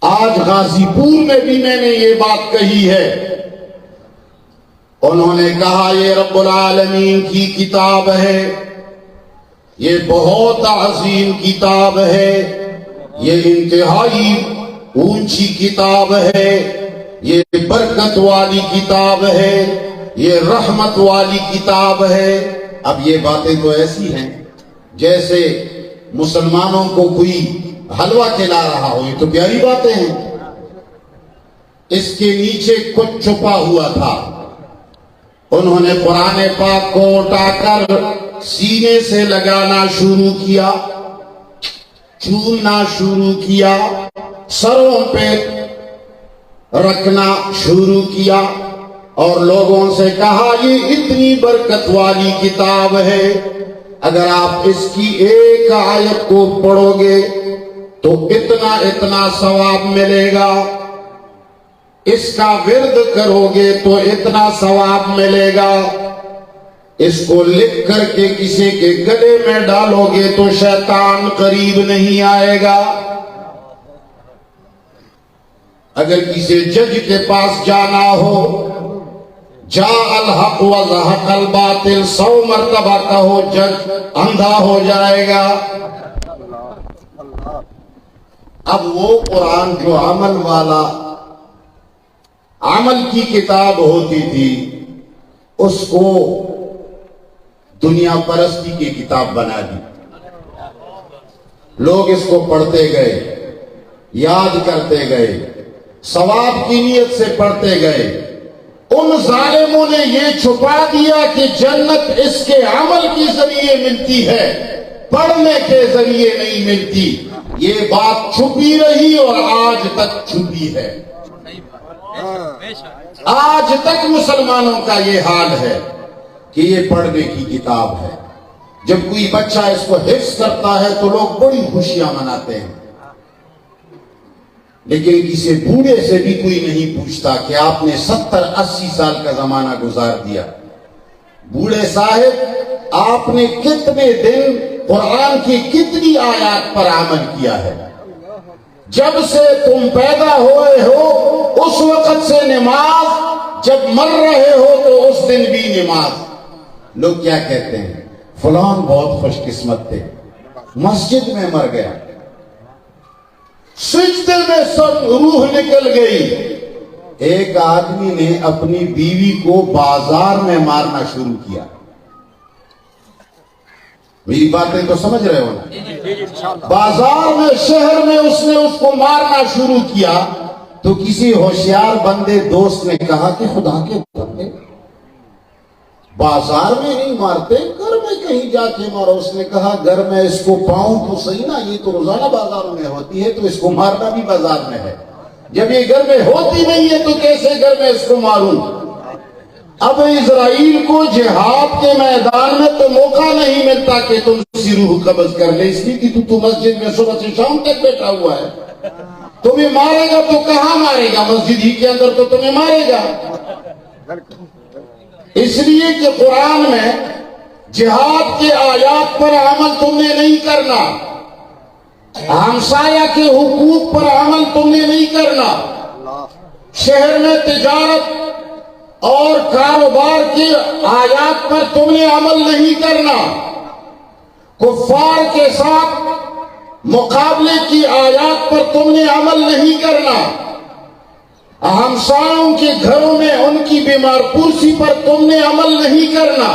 آج غازی پور میں بھی میں نے یہ بات کہی ہے، انہوں نے کہا یہ رب العالمین کی کتاب ہے، یہ بہت عظیم کتاب ہے، یہ انتہائی اونچی کتاب ہے، یہ برکت والی کتاب ہے، یہ رحمت والی کتاب ہے۔ اب یہ باتیں تو ایسی ہیں جیسے مسلمانوں کو کوئی حلوہ کھلا رہا ہو، یہ تو پیاری باتیں ہیں۔ اس کے نیچے کچھ چھپا ہوا تھا۔ انہوں نے قرآن پاک کو اٹھا کر سینے سے لگانا شروع کیا، چومنا شروع کیا، سروں پہ رکھنا شروع کیا، اور لوگوں سے کہا یہ اتنی برکت والی کتاب ہے، اگر آپ اس کی ایک آیت کو پڑھو گے تو اتنا اتنا ثواب ملے گا، اس کا ورد کرو گے تو اتنا ثواب ملے گا، اس کو لکھ کر کے کسی کے گلے میں ڈالو گے تو شیطان قریب نہیں آئے گا۔ اگر کسی جج کے پاس جانا ہو، جاء الحق وزہق الباطل 100 مرتبہ کہو، جج اندھا ہو جائے گا۔ اب وہ قرآن جو عمل والا، عمل کی کتاب ہوتی تھی، اس کو دنیا پرستی کی کتاب بنا دی۔ لوگ اس کو پڑھتے گئے، یاد کرتے گئے، ثواب کی نیت سے پڑھتے گئے۔ ان ظالموں نے یہ چھپا دیا کہ جنت اس کے عمل کے ذریعے ملتی ہے، پڑھنے کے ذریعے نہیں ملتی۔ یہ بات چھپی رہی اور آج تک چھپی ہے۔ آج تک مسلمانوں کا یہ حال ہے کہ یہ پڑھنے کی کتاب ہے۔ جب کوئی بچہ اس کو حفظ کرتا ہے تو لوگ بڑی خوشیاں مناتے ہیں، لیکن کسی بوڑھے سے بھی کوئی نہیں پوچھتا کہ آپ نے 70-80 سال کا زمانہ گزار دیا، بوڑھے صاحب آپ نے کتنے دن قرآن کی کتنی آیات پر عمل کیا ہے؟ جب سے تم پیدا ہوئے ہو اس وقت سے نماز، جب مر رہے ہو تو اس دن بھی نماز۔ لوگ کیا کہتے ہیں؟ فلان بہت خوش قسمت تھے، مسجد میں مر گیا، سجدے میں سب روح نکل گئی۔ ایک آدمی نے اپنی بیوی کو بازار میں مارنا شروع کیا۔ میری باتیں تو سمجھ رہے ہو نا؟ بازار میں، شہر میں اس نے اس کو مارنا شروع کیا تو کسی ہوشیار بندے دوست نے کہا کہ خدا کے بندے بازار میں نہیں مارتے، گھر میں کہیں جا کے مارو۔ اس نے کہا گھر میں اس کو پاؤں تو صحیح نا، یہ تو روزانہ بازاروں میں ہوتی ہے، تو اس کو مارنا بھی بازار میں ہے۔ جب یہ گھر میں ہوتی نہیں ہے تو کیسے گھر میں اس کو ماروں؟ اب اسرائیل کو جہاد کے میدان میں تو موقع نہیں ملتا کہ تم اسی روح قبض کر لے، اس لیے کہ تو مسجد میں صبح سے شام تک بیٹھا ہوا ہے۔ تمہیں مارے گا تو کہاں مارے گا؟ مسجد ہی کے اندر تو تمہیں مارے گا۔ اس لیے کہ قرآن میں جہاد کے آیات پر عمل تم نے نہیں کرنا، ہمسایہ کے حقوق پر عمل تم نے نہیں کرنا، شہر میں تجارت اور کاروبار کی آیات پر تم نے عمل نہیں کرنا، کفار کے ساتھ مقابلے کی آیات پر تم نے عمل نہیں کرنا، ہمسایوں کے گھروں میں ان کی بیمار پرسی پر تم نے عمل نہیں کرنا،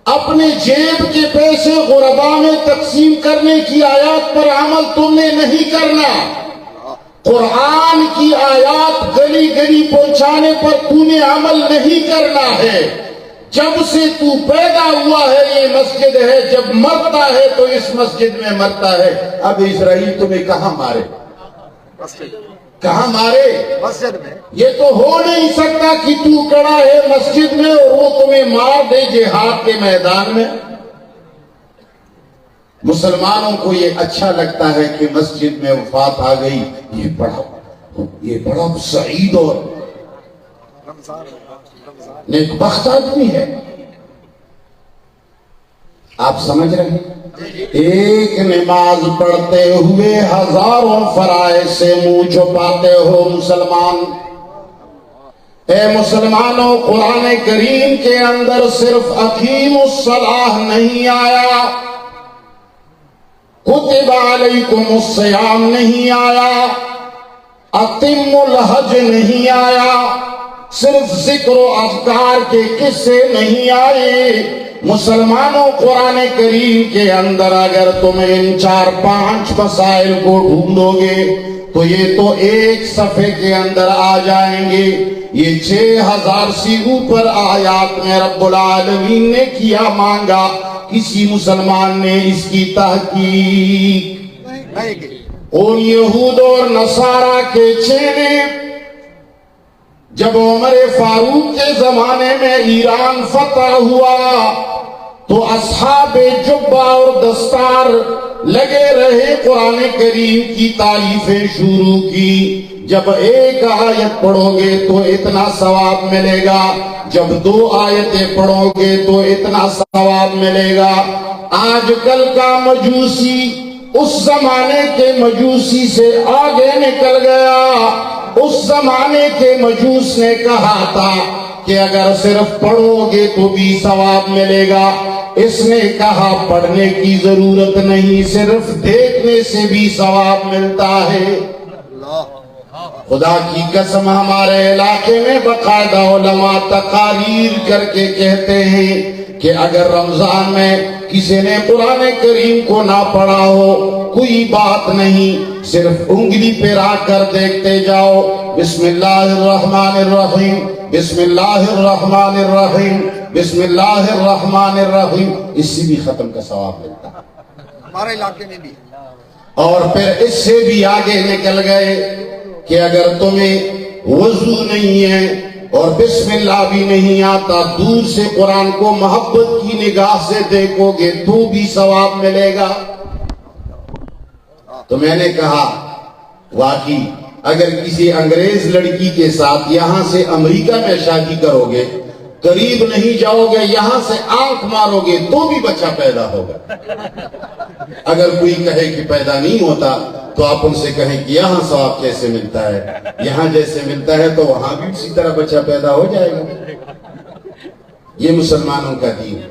اپنے جیب کے پیسے غربا میں تقسیم کرنے کی آیات پر عمل تم نے نہیں کرنا، قرآن کی آیات گلی گلی پہنچانے پر تو نے عمل نہیں کرنا ہے۔ جب سے تو پیدا ہوا ہے یہ مسجد ہے، جب مرتا ہے تو اس مسجد میں مرتا ہے۔ اب اسرائیل تمہیں کہاں مارے؟ کہاں مارے؟ مسجد میں۔ یہ تو ہو نہیں سکتا کہ تو کڑا ہے مسجد میں اور وہ تمہیں مار دے جہاد کے میدان میں۔ مسلمانوں کو یہ اچھا لگتا ہے کہ مسجد میں وفات آ گئی، یہ بڑا سعید اور نیک بخت آدمی ہے۔ آپ سمجھ رہے ہیں؟ ایک نماز پڑھتے ہوئے ہزاروں فرائض سے منہ چھپاتے ہو مسلمان۔ اے مسلمانوں، قرآن کریم کے اندر صرف اقیم الصلاۃ نہیں آیا، کتب علیکم الصیام نہیں آیا، اتم الحج نہیں آیا، صرف ذکر و اذکار کے قصے نہیں آئے۔ مسلمانوں، قرآن کریم کے اندر اگر تم ان 4-5 مسائل کو ڈھونڈو گے تو یہ تو ایک صفحے کے اندر آ جائیں گے۔ یہ 6000 سے اوپر آیات میں رب العالمین نے کیا مانگا، کسی مسلمان نے اس کی تحقیق نہیں کی۔ ان یہود اور نصارہ کے چیلے جب عمر فاروق کے زمانے میں ایران فتح ہوا تو اصحاب جبہ اور دستار لگے رہے، قرآن کریم کی تعریفیں شروع کی۔ جب ایک آیت پڑھو گے تو اتنا ثواب ملے گا، جب 2 آیتیں پڑھو گے تو اتنا ثواب ملے گا۔ آج کل کا مجوسی اس زمانے کے مجوسی سے آگے نکل گیا۔ اس زمانے کے مجوس نے کہا تھا کہ اگر صرف پڑھو گے تو بھی ثواب ملے گا، اس نے کہا پڑھنے کی ضرورت نہیں، صرف دیکھنے سے بھی ثواب ملتا ہے۔ خدا کی قسم، ہمارے علاقے میں باقاعدہ علماء تقاریر کر کے کہتے ہیں کہ اگر رمضان میں کسی نے قرآن کریم کو نہ پڑھا ہو کوئی بات نہیں، صرف انگلی پہ رکھ کر دیکھتے جاؤ، بسم اللہ الرحمن الرحیم، بسم اللہ الرحمن الرحیم، بسم اللہ الرحمن الرحیم، اس سے بھی ختم کا ثواب ملتا ہے ہمارے علاقے میں بھی۔ اور پھر اس سے بھی آگے نکل گئے کہ اگر تمہیں وضو نہیں ہے اور بسم اللہ بھی نہیں آتا، دور سے قرآن کو محبت کی نگاہ سے دیکھو گے تو بھی ثواب ملے گا۔ تو میں نے کہا واقعی اگر کسی انگریز لڑکی کے ساتھ یہاں سے امریکہ میں شادی کرو گے، قریب نہیں جاؤ گے، یہاں سے آنکھ مارو گے تو بھی بچہ پیدا ہوگا۔ اگر کوئی کہے کہ پیدا نہیں ہوتا تو آپ ان سے کہیں کہ یہاں ثواب کیسے ملتا ہے، یہاں جیسے ملتا ہے تو وہاں بھی اسی طرح بچہ پیدا ہو جائے گا۔ یہ مسلمانوں کا دین ہے۔